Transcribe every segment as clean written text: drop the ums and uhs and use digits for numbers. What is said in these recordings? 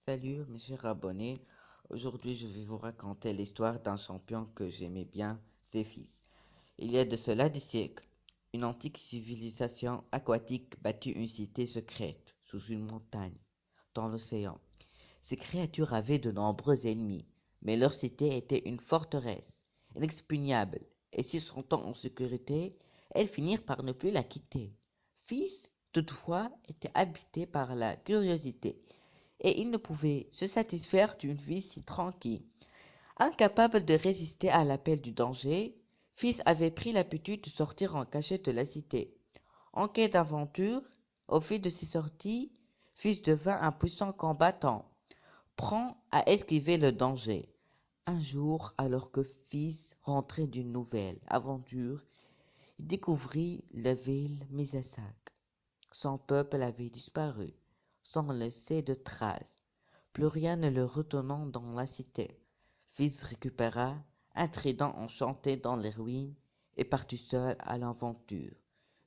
Salut mes chers abonnés, aujourd'hui je vais vous raconter l'histoire d'un champion que j'aimais bien, ses fils. Il y a de cela des siècles, une antique civilisation aquatique battit une cité secrète sous une montagne, dans l'océan. Ces créatures avaient de nombreux ennemis, mais leur cité était une forteresse, inexpugnable, et s'y sentant en sécurité, elles finirent par ne plus la quitter. Fils, toutefois, était habité par la curiosité, et il ne pouvait se satisfaire d'une vie si tranquille. Incapable de résister à l'appel du danger, Fils avait pris l'habitude de sortir en cachette de la cité. En quête d'aventure, au fil de ses sorties, Fils devint un puissant combattant, prompt à esquiver le danger. Un jour, alors que Fils rentrait d'une nouvelle aventure, il découvrit la ville mise à sac. Son peuple avait disparu, sans laisser de traces. Plus rien ne le retenant dans la cité. Fils récupéra un trident enchanté dans les ruines et partit seul à l'aventure.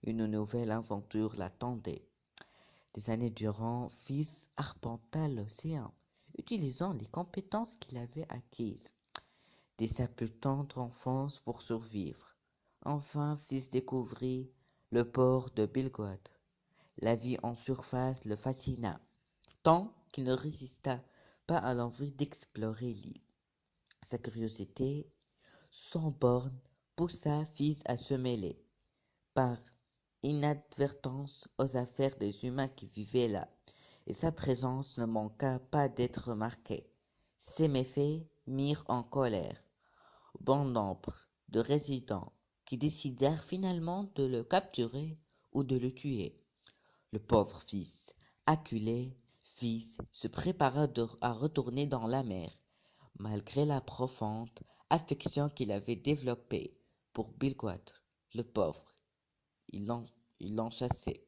Une nouvelle aventure l'attendait. Des années durant, Fils arpenta l'océan, utilisant les compétences qu'il avait acquises dès sa plus tendre enfance pour survivre. Enfin, Fils découvrit le port de Bilgoat. La vie en surface le fascina, tant qu'il ne résista pas à l'envie d'explorer l'île. Sa curiosité sans bornes poussa Fils à se mêler, par inadvertance, aux affaires des humains qui vivaient là, et sa présence ne manqua pas d'être remarquée. Ses méfaits mirent en colère bon nombre de résidents qui décidèrent finalement de le capturer ou de le tuer. Le pauvre fils, acculé, se prépara à retourner dans la mer, malgré la profonde affection qu'il avait développée pour Bilquat, le pauvre. Ils l'ont, ils l'ont chassé.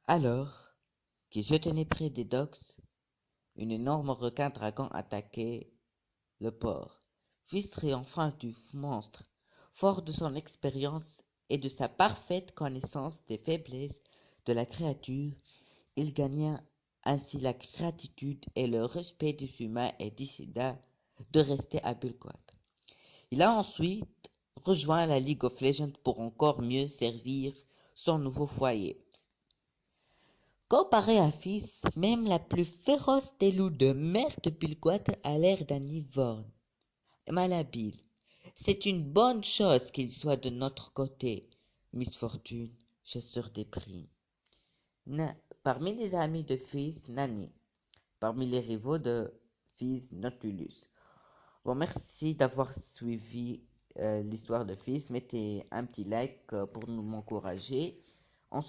Alors qu'il se tenait près des docks, un énorme requin-dragon attaquait le port. Fils triompha du monstre, fort de son expérience et de sa parfaite connaissance des faiblesses de la créature. Il gagna ainsi la gratitude et le respect des humains et décida de rester à Belgrade. Il a ensuite rejoint la League of Legends pour encore mieux servir son nouveau foyer. Comparé à Fils, même la plus féroce des loups de mer de Belgrade a l'air d'un Ivorne, malhabile. C'est une bonne chose qu'il soit de notre côté, Miss Fortune, chasseur des primes. Parmi les amis de Fils, Nani. Parmi les rivaux de Fils, Nautilus. Bon, merci d'avoir suivi l'histoire de Fils. Mettez un petit like pour nous m'encourager.